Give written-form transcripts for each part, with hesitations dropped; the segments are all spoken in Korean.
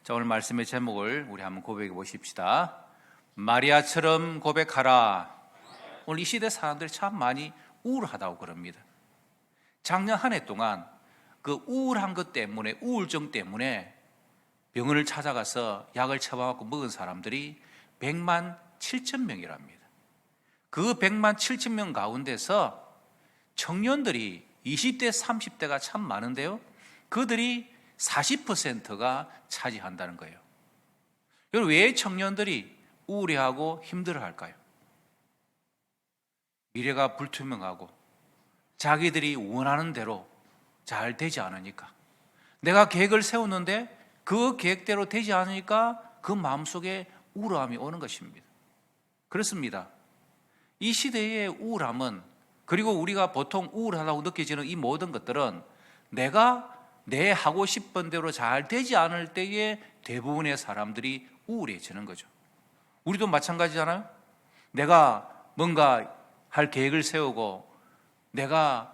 자, 오늘 말씀의 제목을 우리 한번 고백해 보십시다. 마리아처럼 고백하라. 오늘 이 시대 사람들이 참 많이 우울하다고 그럽니다. 작년 한 해 동안 그 우울한 것 때문에, 우울증 때문에 병원을 찾아가서 약을 처방받고 먹은 사람들이 100만 7천 명이랍니다. 그 100만 7천 명 가운데서 청년들이 20대, 30대가 참 많은데요, 그들이 40%가 차지한다는 거예요. 여러분, 왜 청년들이 우울해하고 힘들어할까요? 미래가 불투명하고 자기들이 원하는 대로 잘 되지 않으니까, 내가 계획을 세웠는데 그 계획대로 되지 않으니까 그 마음속에 우울함이 오는 것입니다. 그렇습니다. 이 시대의 우울함은, 그리고 우리가 보통 우울하다고 느껴지는 이 모든 것들은 내가 내 하고 싶은 대로 잘 되지 않을 때에 대부분의 사람들이 우울해지는 거죠. 우리도 마찬가지잖아요. 내가 뭔가 할 계획을 세우고 내가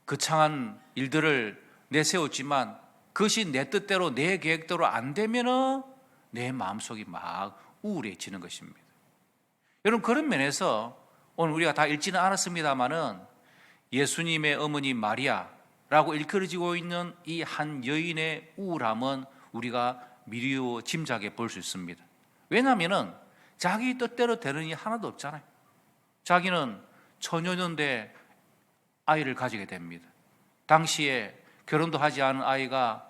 거창한 일들을 내세웠지만 그것이 내 뜻대로, 내 계획대로 안 되면 내 마음속이 막 우울해지는 것입니다. 여러분, 그런 면에서 오늘 우리가 다 읽지는 않았습니다마는 예수님의 어머니 마리아라고 일컬어지고 있는 이 한 여인의 우울함은 우리가 미리어 짐작해 볼 수 있습니다. 왜냐하면 자기 뜻대로 되는 일이 하나도 없잖아요. 자기는 처녀인데 아이를 가지게 됩니다. 당시에 결혼도 하지 않은 아이가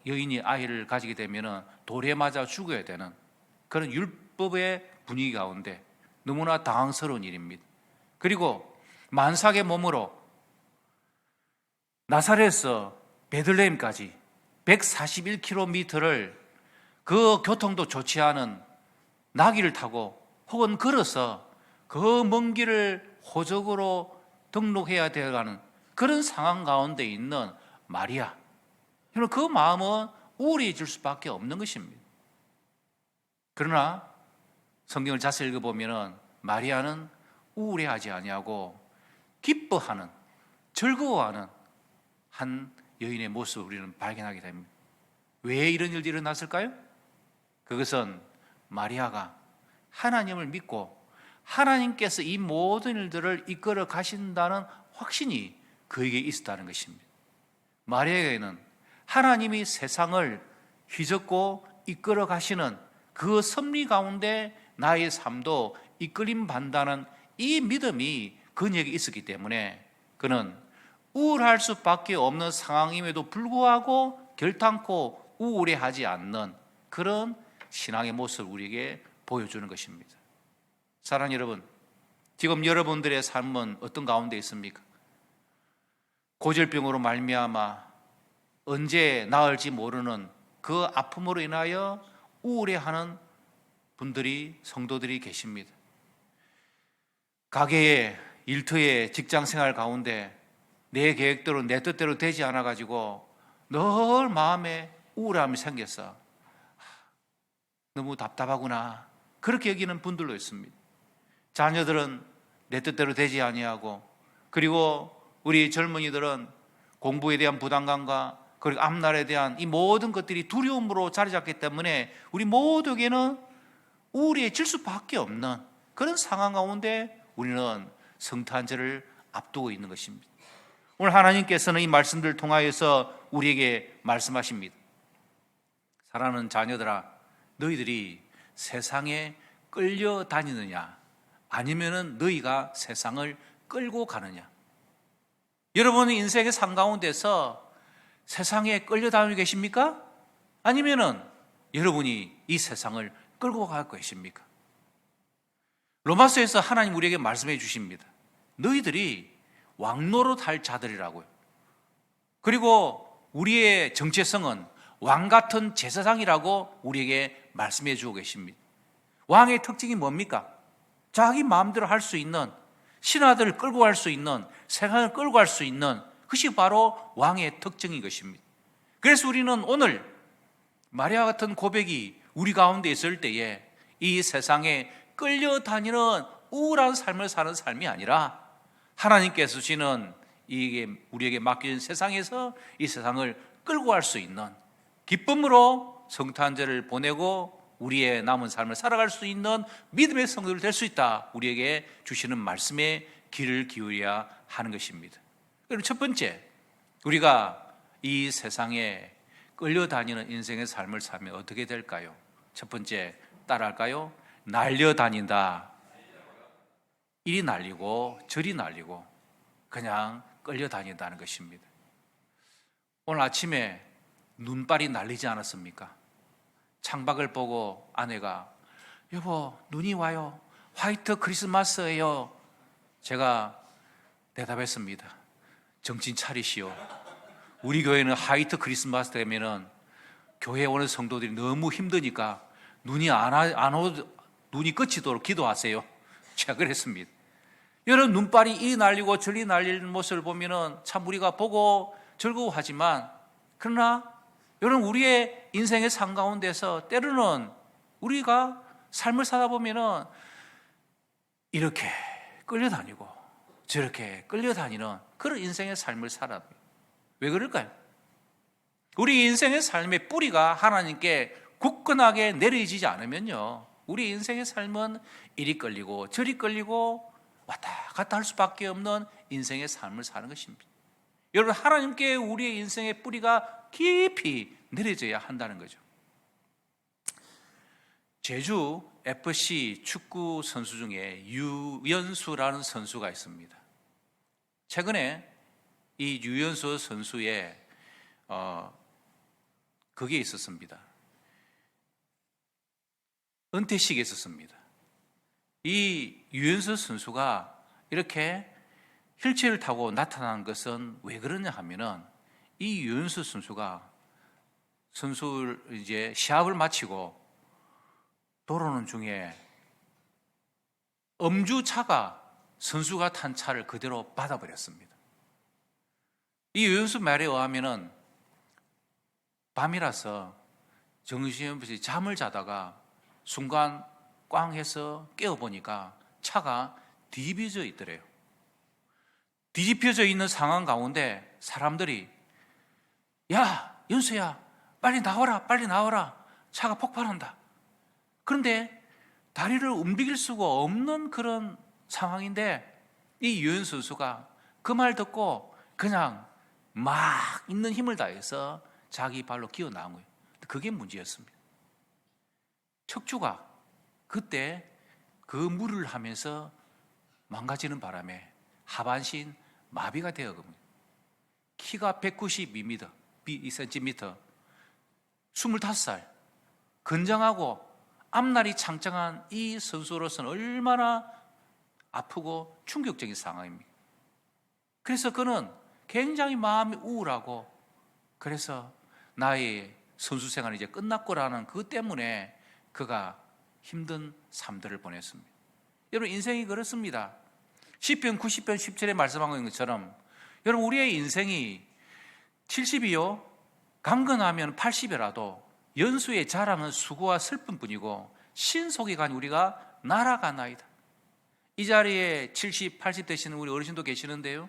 여인이 아이를 가지게 되면 돌에 맞아 죽어야 되는 그런 율법의 분위기 가운데 너무나 당황스러운 일입니다. 그리고 만삭의 몸으로 나사렛에서 베들레헴까지 141km를 그 교통도 좋지 않은 나귀를 타고 혹은 걸어서 그 먼 길을 호적으로 등록해야 되어가는 그런 상황 가운데 있는 마리아, 그 마음은 우울해질 수밖에 없는 것입니다. 그러나 성경을 자세히 읽어보면 마리아는 우울해하지 아니하고 기뻐하는, 즐거워하는 한 여인의 모습을 우리는 발견하게 됩니다. 왜 이런 일들이 일어났을까요? 그것은 마리아가 하나님을 믿고 하나님께서 이 모든 일들을 이끌어 가신다는 확신이 그에게 있었다는 것입니다. 마리아에게는 하나님이 세상을 휘젓고 이끌어 가시는 그 섭리 가운데 나의 삶도 이끌림 받는다는 이 믿음이 그녀에게 있었기 때문에 그는 우울할 수밖에 없는 상황임에도 불구하고 결탄코 우울해하지 않는 그런 신앙의 모습을 우리에게 보여주는 것입니다. 사랑하는 여러분, 지금 여러분들의 삶은 어떤 가운데 있습니까? 고질병으로 말미암아 언제 나을지 모르는 그 아픔으로 인하여 우울해하는 분들이, 성도들이 계십니다. 가게에, 일터에, 직장생활 가운데 내 계획대로, 내 뜻대로 되지 않아가지고 늘 마음에 우울함이 생겨서 너무 답답하구나, 그렇게 여기는 분들도 있습니다. 자녀들은 내 뜻대로 되지 아니하고, 그리고 우리 젊은이들은 공부에 대한 부담감과 그리고 앞날에 대한 이 모든 것들이 두려움으로 자리 잡기 때문에 우리 모두에게는 우울해질 수밖에 없는 그런 상황 가운데 우리는 성탄절을 앞두고 있는 것입니다. 오늘 하나님께서는 이 말씀들을 통하여서 우리에게 말씀하십니다. 사랑하는 자녀들아, 너희들이 세상에 끌려다니느냐, 아니면은 너희가 세상을 끌고 가느냐. 여러분의 인생의 삶 가운데서 세상에 끌려다니고 계십니까? 아니면은 여러분이 이 세상을 끌고 갈 것입니까? 로마서에서 하나님 우리에게 말씀해 주십니다. 너희들이 왕노릇할 자들이라고요. 그리고 우리의 정체성은 왕 같은 제사장이라고 우리에게 말씀해 주고 계십니다. 왕의 특징이 뭡니까? 자기 마음대로 할 수 있는, 신하들을 끌고 갈 수 있는, 세상을 끌고 갈 수 있는 그것이 바로 왕의 특징인 것입니다. 그래서 우리는 오늘 마리아 같은 고백이 우리 가운데 있을 때에 이 세상에 끌려다니는 우울한 삶을 사는 삶이 아니라 하나님께서 주시는 이게 우리에게 맡겨진 세상에서 이 세상을 끌고 갈 수 있는, 기쁨으로 성탄절을 보내고 우리의 남은 삶을 살아갈 수 있는 믿음의 성도들 될 수 있다. 우리에게 주시는 말씀에 귀를 기울여야 하는 것입니다. 그럼 첫 번째, 우리가 이 세상에 끌려다니는 인생의 삶을 살면 어떻게 될까요? 첫 번째, 따라할까요? 날려다닌다. 이리 날리고 저리 날리고 그냥 끌려다닌다는 것입니다. 오늘 아침에 눈발이 날리지 않았습니까? 창밖을 보고 아내가 여보 눈이 와요. 화이트 크리스마스예요. 제가 대답했습니다. 정신 차리시오. 우리 교회는 화이트 크리스마스 되면은 교회에 오는 성도들이 너무 힘드니까 눈이 눈이 끝이도록 기도하세요. 제가 그랬습니다. 여러분 눈발이 이리 날리고 저리 날리는 모습을 보면은 참 우리가 보고 즐거워하지만 그러나 여러분 우리의 인생의 삶 가운데서 때로는 우리가 삶을 살다 보면은 이렇게 끌려다니고 저렇게 끌려다니는 그런 인생의 삶을 살아요. 왜 그럴까요? 우리 인생의 삶의 뿌리가 하나님께 굳건하게 내려지지 않으면요 우리 인생의 삶은 이리 끌리고 저리 끌리고 왔다 갔다 할 수밖에 없는 인생의 삶을 사는 것입니다. 여러분 하나님께 우리의 인생의 뿌리가 깊이 내려져야 한다는 거죠. 제주 FC 축구 선수 중에 유연수라는 선수가 있습니다. 최근에 이 유연수 선수의 그게 있었습니다. 은퇴식이 있었습니다. 이 유연수 선수가 이렇게 휠체어를 타고 나타난 것은 왜 그러냐 하면은 이 유연수 선수가 이제 시합을 마치고 도로는 중에 음주차가 선수가 탄 차를 그대로 받아버렸습니다. 이 유연수 말에 의하면은 밤이라서 정신없이 잠을 자다가 순간 꽝 해서 깨어보니까 차가 뒤집혀져 있더래요. 뒤집혀져 있는 상황 가운데 사람들이 야 연수야 빨리 나와라 차가 폭발한다. 그런데 다리를 움직일 수가 없는 그런 상황인데 이 유연수 선수가 그 말 듣고 그냥 막 있는 힘을 다해서 자기 발로 기어 나온 거예요. 그게 문제였습니다. 척추가 그때 그 무리를 하면서 망가지는 바람에 하반신 마비가 되어갑니다. 키가 192cm, 25살, 건장하고 앞날이 창창한 이 선수로서는 얼마나 아프고 충격적인 상황입니다. 그래서 그는 굉장히 마음이 우울하고 그래서 나의 선수 생활이 이제 끝났구라는 그것 때문에 그가 힘든 삶들을 보냈습니다. 여러분 인생이 그렇습니다. 시편 90편 10절에 말씀한 것처럼 여러분 우리의 인생이 70이요 강건하면 80이라도 연수의 자랑은 수고와 슬픔뿐이고 신속히 간 우리가 날아가나이다. 이 자리에 70, 80 되시는 우리 어르신도 계시는데요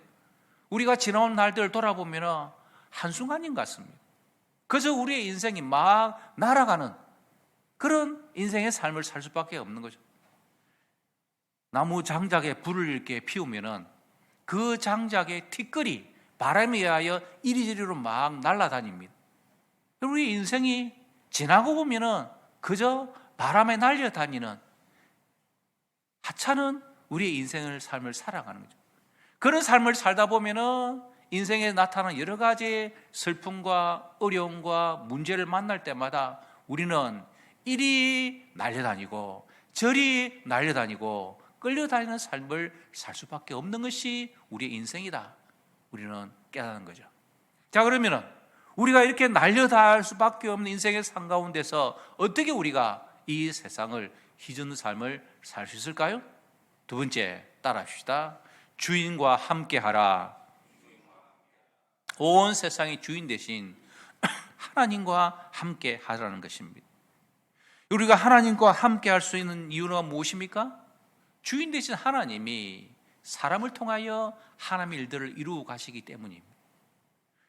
우리가 지나온 날들을 돌아보면 한순간인 것 같습니다. 그저 우리의 인생이 막 날아가는 그런 인생의 삶을 살 수밖에 없는 거죠. 나무 장작에 불을 이렇게 피우면은 그 장작의 티끌이 바람에 의하여 이리저리로 막 날아다닙니다. 우리 인생이 지나고 보면은 그저 바람에 날려다니는 하찮은 우리의 인생을 삶을 살아가는 거죠. 그런 삶을 살다 보면은 인생에 나타나는 여러 가지 슬픔과 어려움과 문제를 만날 때마다 우리는 이리 날려다니고 저리 날려다니고 끌려다니는 삶을 살 수밖에 없는 것이 우리의 인생이다. 우리는 깨닫는 거죠. 자 그러면은 우리가 이렇게 날려다닐 수밖에 없는 인생의 삶 가운데서 어떻게 우리가 이 세상을 희전의 삶을 살 수 있을까요? 두 번째 따라합시다. 주인과 함께하라. 온 세상의 주인 대신 하나님과 함께하라는 것입니다. 우리가 하나님과 함께할 수 있는 이유가 무엇입니까? 주인 대신 하나님이 사람을 통하여 하나님의 일들을 이루어 가시기 때문입니다.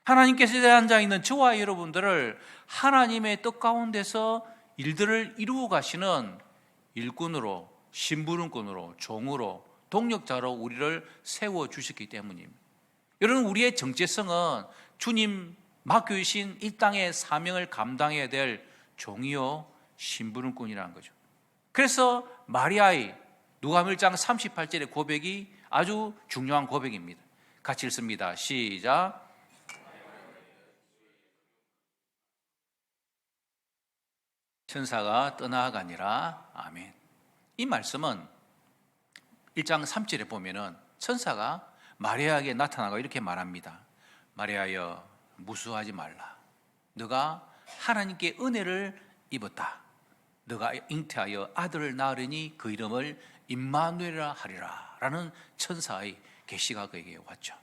하나님께서 앉아 있는 저와 여러분들을 하나님의 뜻 가운데서 일들을 이루어 가시는 일꾼으로, 심부름꾼으로, 종으로, 동력자로 우리를 세워 주셨기 때문입니다. 여러분, 우리의 정체성은 주님 맡겨주신 이 땅의 사명을 감당해야 될 종이요 심부름꾼이라는 거죠. 그래서 마리아의 누가복음 1장 38절의 고백이 아주 중요한 고백입니다. 같이 읽습니다. 시작. 천사가 떠나가니라. 아멘. 이 말씀은 1장 3절에 보면은 천사가 마리아에게 나타나고 이렇게 말합니다. 마리아여, 무수하지 말라. 너가 하나님께 은혜를 입었다. 너가 잉태하여 아들을 낳으리니 그 이름을 임마누엘이라 하리라. 라는 천사의 계시가 그에게 왔죠.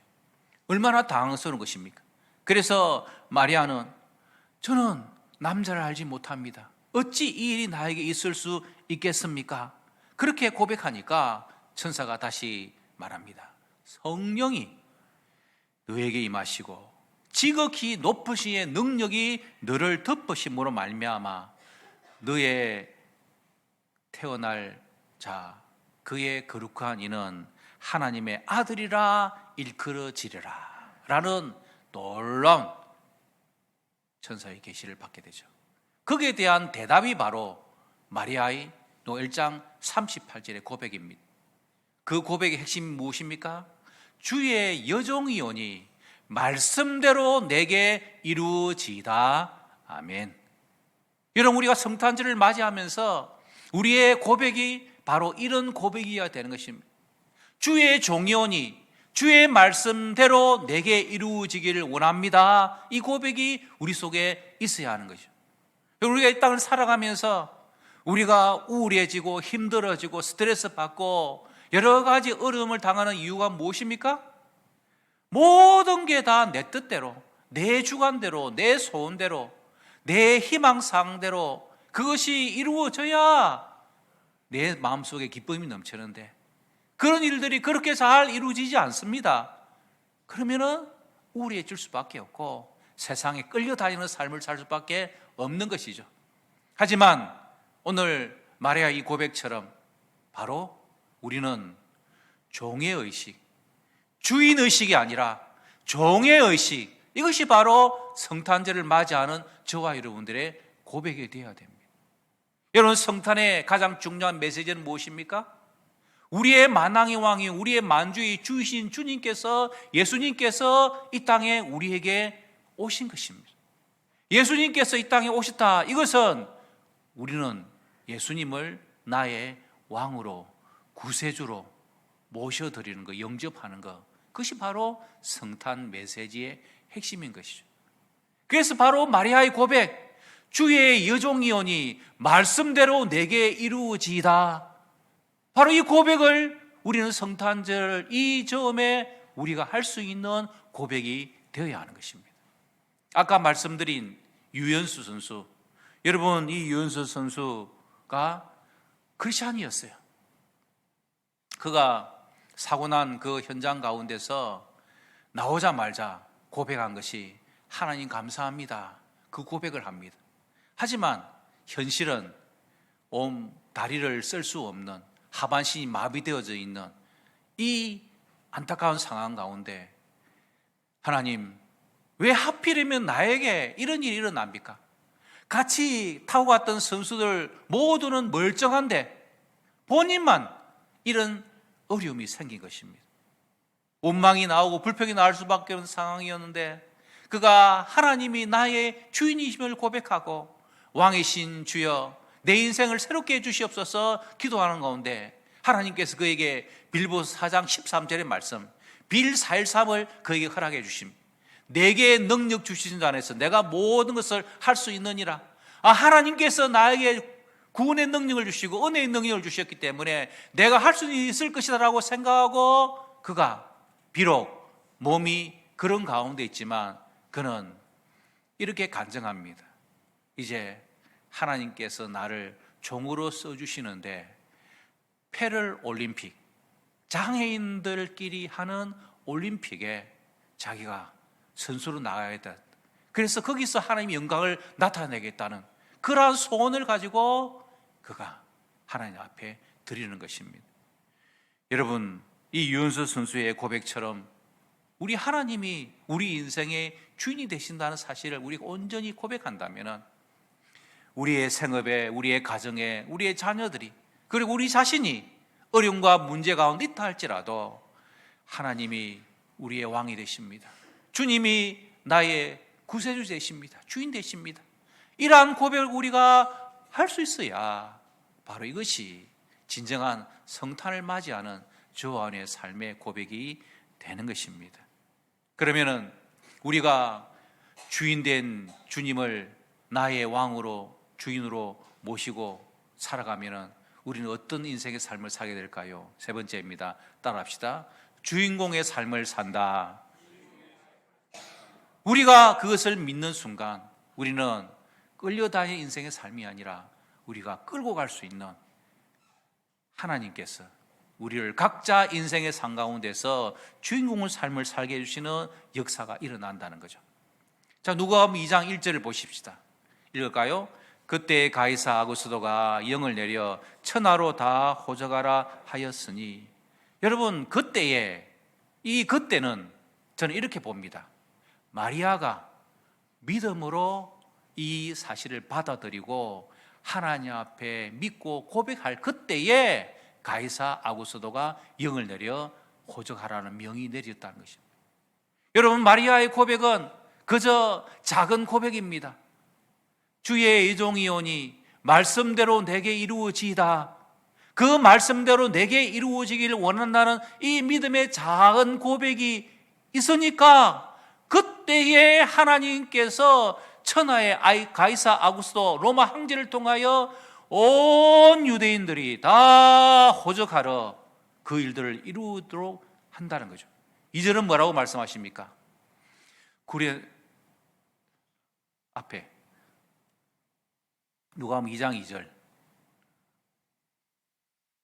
얼마나 당황스러운 것입니까? 그래서 마리아는 저는 남자를 알지 못합니다. 어찌 이 일이 나에게 있을 수 있겠습니까? 그렇게 고백하니까 천사가 다시 말합니다. 성령이 너에게 임하시고 지극히 높으신 이의 능력이 너를 덮으심으로 말미암아 너의 태어날 자 그의 거룩한 이는 하나님의 아들이라 일컬어지리라 라는 놀라운 천사의 계시를 받게 되죠. 거기에 대한 대답이 바로 마리아의 1장 38절의 고백입니다. 그 고백의 핵심이 무엇입니까? 주의 여종이오니 말씀대로 내게 이루어지이다. 아멘. 여러분, 우리가 성탄절을 맞이하면서 우리의 고백이 바로 이런 고백이어야 되는 것입니다. 주의 종이오니 주의 말씀대로 내게 이루어지기를 원합니다. 이 고백이 우리 속에 있어야 하는 거죠. 우리가 이 땅을 살아가면서 우리가 우울해지고 힘들어지고 스트레스 받고 여러 가지 어려움을 당하는 이유가 무엇입니까? 모든 게 다 내 뜻대로, 내 주관대로, 내 소원대로, 내 희망사항대로 그것이 이루어져야 내 마음속에 기쁨이 넘치는데 그런 일들이 그렇게 잘 이루어지지 않습니다. 그러면은 우울해질 수밖에 없고 세상에 끌려다니는 삶을 살 수밖에 없는 것이죠. 하지만 오늘 마리아 이 고백처럼 바로 우리는 종의 의식, 주인 의식이 아니라 종의 의식, 이것이 바로 성탄절을 맞이하는 저와 여러분들의 고백이 되어야 됩니다. 여러분, 성탄의 가장 중요한 메시지는 무엇입니까? 우리의 만왕의 왕이 우리의 만주의 주이신 주님께서, 예수님께서 이 땅에 우리에게 오신 것입니다. 예수님께서 이 땅에 오셨다. 이것은 우리는 예수님을 나의 왕으로, 구세주로 모셔드리는 것, 영접하는 것, 그것이 바로 성탄 메시지의 핵심인 것이죠. 그래서 바로 마리아의 고백, 주의 여종이오니 말씀대로 내게 이루어지이다. 바로 이 고백을 우리는 성탄절 이 즈음에 우리가 할 수 있는 고백이 되어야 하는 것입니다. 아까 말씀드린 유연수 선수, 여러분, 이 유연수 선수가 크리스찬이었어요. 그가 사고 난 그 현장 가운데서 나오자마자 고백한 것이 하나님 감사합니다. 그 고백을 합니다. 하지만 현실은 다리를 쓸 수 없는, 하반신이 마비되어져 있는 이 안타까운 상황 가운데 하나님, 왜 하필이면 나에게 이런 일이 일어납니까? 같이 타고 갔던 선수들 모두는 멀쩡한데 본인만 이런 어려움이 생긴 것입니다. 원망이 나오고 불평이 나올 수밖에 없는 상황이었는데 그가 하나님이 나의 주인이심을 고백하고 왕이신 주여 내 인생을 새롭게 해주시옵소서 기도하는 가운데 하나님께서 그에게 빌보서 4장 13절의 말씀, 빌 413을 그에게 허락해 주십니다. 내게 능력 주신 자 안에서 내가 모든 것을 할 수 있느니라. 하나님께서 나에게 구원의 능력을 주시고 은혜의 능력을 주셨기 때문에 내가 할 수 있을 것이다 라고 생각하고 그가 비록 몸이 그런 가운데 있지만 그는 이렇게 간증합니다. 이제 하나님께서 나를 종으로 써주시는데 패럴 올림픽, 장애인들끼리 하는 올림픽에 자기가 선수로 나가야겠다. 그래서 거기서 하나님의 영광을 나타내겠다는 그러한 소원을 가지고 그가 하나님 앞에 드리는 것입니다. 여러분, 이 유은수 선수의 고백처럼 우리 하나님이 우리 인생의 주인이 되신다는 사실을 우리가 온전히 고백한다면 우리의 생업에, 우리의 가정에, 우리의 자녀들이, 그리고 우리 자신이 어려움과 문제 가운데 있다 할지라도 하나님이 우리의 왕이 되십니다. 주님이 나의 구세주 되십니다. 주인 되십니다. 이러한 고백을 우리가 할 수 있어야 바로 이것이 진정한 성탄을 맞이하는 주 안의 삶의 고백이 되는 것입니다. 그러면은 우리가 주인된 주님을 나의 왕으로, 주인으로 모시고 살아가면은 우리는 어떤 인생의 삶을 살게 될까요? 세 번째입니다. 따라합시다. 주인공의 삶을 산다. 우리가 그것을 믿는 순간 우리는 끌려다니는 인생의 삶이 아니라 우리가 끌고 갈 수 있는 하나님께서 우리를 각자 인생의 삶 가운데서 주인공의 삶을 살게 해주시는 역사가 일어난다는 거죠. 자, 누가복음 2장 1절을 보십시다. 읽을까요? 그때 가이사 아구스도가 영을 내려 천하로 다 호적하라 하였으니. 여러분, 그때에, 이 그때는 저는 이렇게 봅니다. 마리아가 믿음으로 이 사실을 받아들이고 하나님 앞에 믿고 고백할 그때에 가이사 아구스도가 영을 내려 호적하라는 명이 내렸다는 것입니다. 여러분, 마리아의 고백은 그저 작은 고백입니다. 주의 의종이오니 말씀대로 내게 이루어지이다. 그 말씀대로 내게 이루어지기를 원한다는 이 믿음의 작은 고백이 있으니까 그때에 하나님께서 천하의 가이사 아구스도 로마 황제를 통하여 온 유대인들이 다 호적하러 그 일들을 이루도록 한다는 거죠. 2절은 뭐라고 말씀하십니까? 구레 앞에 누가복음 2장 2절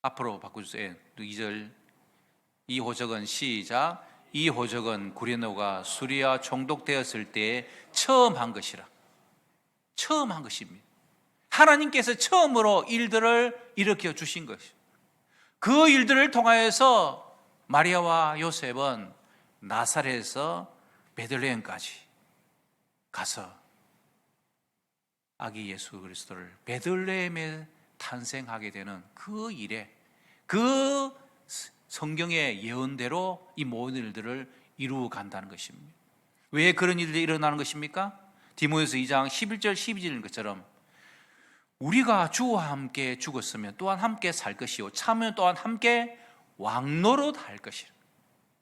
앞으로 바꿔주세요. 2절 이 호적은 시작 이 호적은 구레노가 수리아 총독되었을 때에 처음 한 것이라. 처음 한 것입니다. 하나님께서 처음으로 일들을 일으켜 주신 것이죠. 그 일들을 통하여서 마리아와 요셉은 나사렛에서 베들레헴까지 가서 아기 예수 그리스도를 베들레헴에 탄생하게 되는 그 일에, 그 성경의 예언대로 이 모든 일들을 이루어 간다는 것입니다. 왜 그런 일들이 일어나는 것입니까? 디모데후서 2장 11절 12절인 것처럼 우리가 주와 함께 죽었으면 또한 함께 살 것이요 참으면 또한 함께 왕노릇 할 것이라.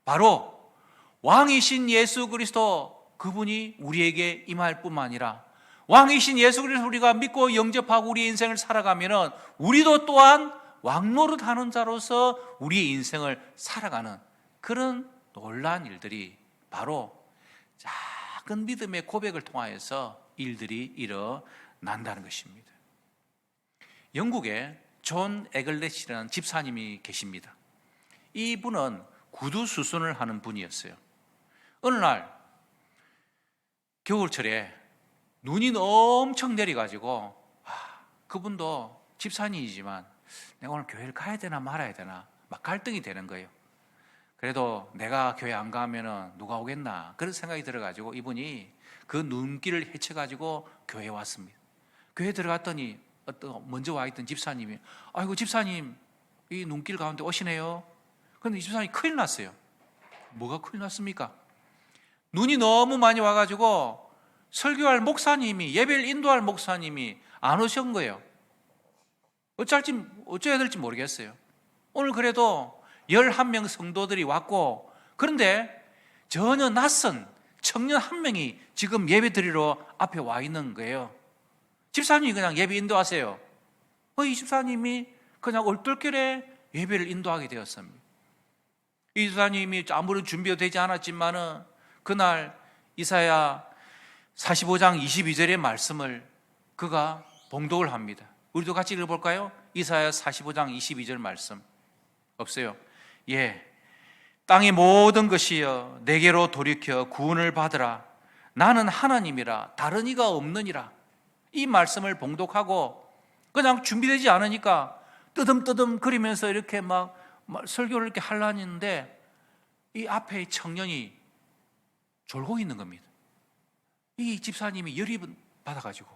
바로 왕이신 예수 그리스도 그분이 우리에게 임할 뿐만 아니라 왕이신 예수 그리스도 우리가 믿고 영접하고 우리의 인생을 살아가면은 우리도 또한 왕노릇 하는 자로서 우리의 인생을 살아가는 그런 놀라운 일들이 바로 작은 믿음의 고백을 통하여서 일들이 일어난다는 것입니다. 영국에 존 에글렛이라는 집사님이 계십니다. 이분은 구두 수선을 하는 분이었어요. 어느 날 겨울철에 눈이 엄청 내려가지고 그분도 집사님이지만 내가 오늘 교회를 가야 되나 말아야 되나 막 갈등이 되는 거예요. 그래도 내가 교회 안 가면 누가 오겠나 그런 생각이 들어가지고 이분이 그 눈길을 헤쳐가지고 교회에 왔습니다. 교회에 들어갔더니 먼저 와 있던 집사님이 아이고 집사님 이 눈길 가운데 오시네요. 그런데 이 집사님이 큰일 났어요. 뭐가 큰일 났습니까? 눈이 너무 많이 와가지고 설교할 목사님이, 예배를 인도할 목사님이 안 오신 거예요. 어쩌야 될지 모르겠어요. 오늘 그래도 11명 성도들이 왔고, 그런데 전혀 낯선 청년 한 명이 지금 예배 드리러 앞에 와 있는 거예요. 집사님이 그냥 예배 인도하세요. 이 집사님이 그냥 얼떨결에 예배를 인도하게 되었습니다. 이 집사님이 아무런 준비가 되지 않았지만은 그날 이사야 45장 22절의 말씀을 그가 봉독을 합니다. 우리도 같이 읽어볼까요? 이사야 45장 22절 말씀 없어요? 예, 땅의 모든 것이여 내게로 돌이켜 구원을 받으라. 나는 하나님이라 다른 이가 없느니라. 이 말씀을 봉독하고 그냥 준비되지 않으니까 뜨듬뜨듬 그리면서 이렇게 막 설교를 이렇게 하려는데 이 앞에 청년이 졸고 있는 겁니다. 이 집사님이 열이 받아가지고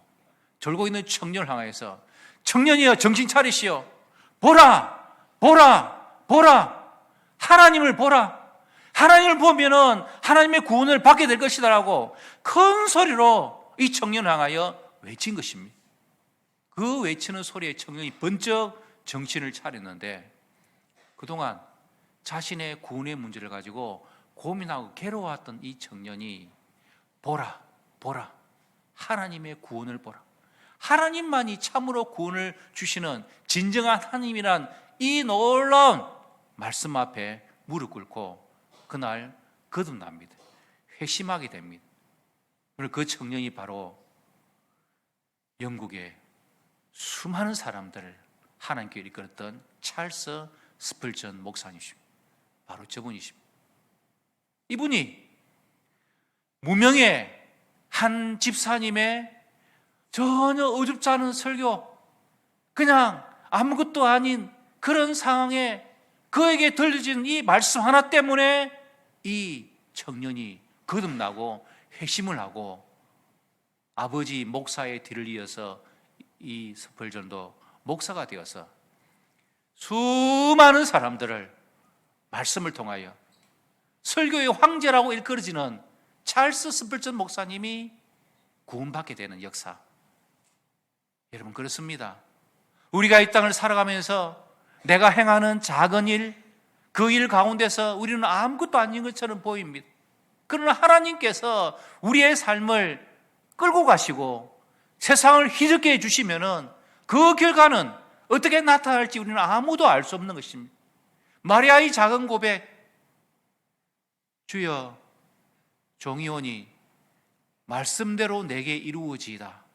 졸고 있는 청년을 향해서 청년이여 정신 차리시오. 보라 보라 보라 하나님을 보라. 하나님을 보면은 하나님의 구원을 받게 될 것이다라고 큰 소리로 이 청년을 향하여 외친 것입니다. 그 외치는 소리에 청년이 번쩍 정신을 차렸는데 그동안 자신의 구원의 문제를 가지고 고민하고 괴로워했던 이 청년이 보라 보라 하나님의 구원을 보라. 하나님만이 참으로 구원을 주시는 진정한 하나님이란 이 놀라운 말씀 앞에 무릎 꿇고 그날 거듭납니다. 회심하게 됩니다. 그리고 그 청년이 바로 영국의 수많은 사람들을 하나님께 이끌었던 찰스 스펄전 목사님이십니다. 바로 저분이십니다. 이분이 무명의 한 집사님의 전혀 어줍지 않은 설교, 그냥 아무것도 아닌 그런 상황에 그에게 들려진 이 말씀 하나 때문에 이 청년이 거듭나고 회심을 하고 아버지 목사의 뒤를 이어서 이 스펄전도 목사가 되어서 수많은 사람들을 말씀을 통하여 설교의 황제라고 일컬어지는 찰스 스펄전 목사님이 구원받게 되는 역사. 여러분 그렇습니다. 우리가 이 땅을 살아가면서 내가 행하는 작은 일, 그 일 가운데서 우리는 아무것도 아닌 것처럼 보입니다. 그러나 하나님께서 우리의 삶을 끌고 가시고 세상을 희석게 해주시면은 그 결과는 어떻게 나타날지 우리는 아무도 알 수 없는 것입니다. 마리아의 작은 고백, 주여 종이오니 말씀대로 내게 이루어지이다.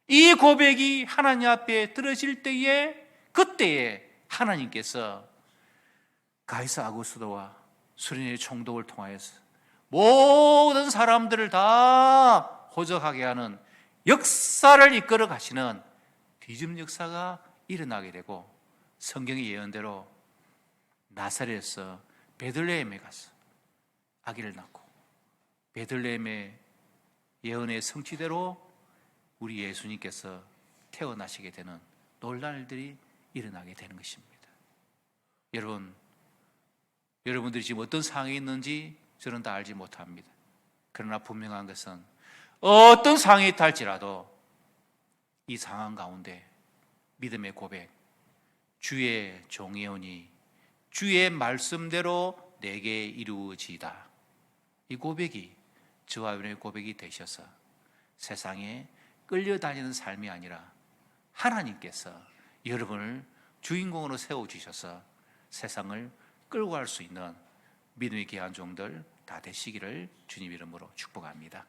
이 고백이 하나님 앞에 들어질 때에 그때에 하나님께서 가이사 아구스도와 수련의 총독을 통하여서 모든 사람들을 다 호적하게 하는 역사를 이끌어 가시는 뒤집 역사가 일어나게 되고 성경의 예언대로 나사렛에서 베들레헴에 가서 아기를 낳고 베들레헴의 예언의 성취대로 우리 예수님께서 태어나시게 되는 놀라운 일들이 일어나게 되는 것입니다. 여러분들이 지금 어떤 상황에 있는지 저는 다 알지 못합니다. 그러나 분명한 것은 어떤 상황에 있다 할지라도 이 상황 가운데 믿음의 고백, 주의 종이오니 주의 말씀대로 내게 이루어지이다. 이 고백이 저와 여러분의 고백이 되셔서 세상에 끌려다니는 삶이 아니라 하나님께서 여러분을 주인공으로 세워주셔서 세상을 끌고 갈 수 있는 믿음의 귀한 종들 다 되시기를 주님 이름으로 축복합니다.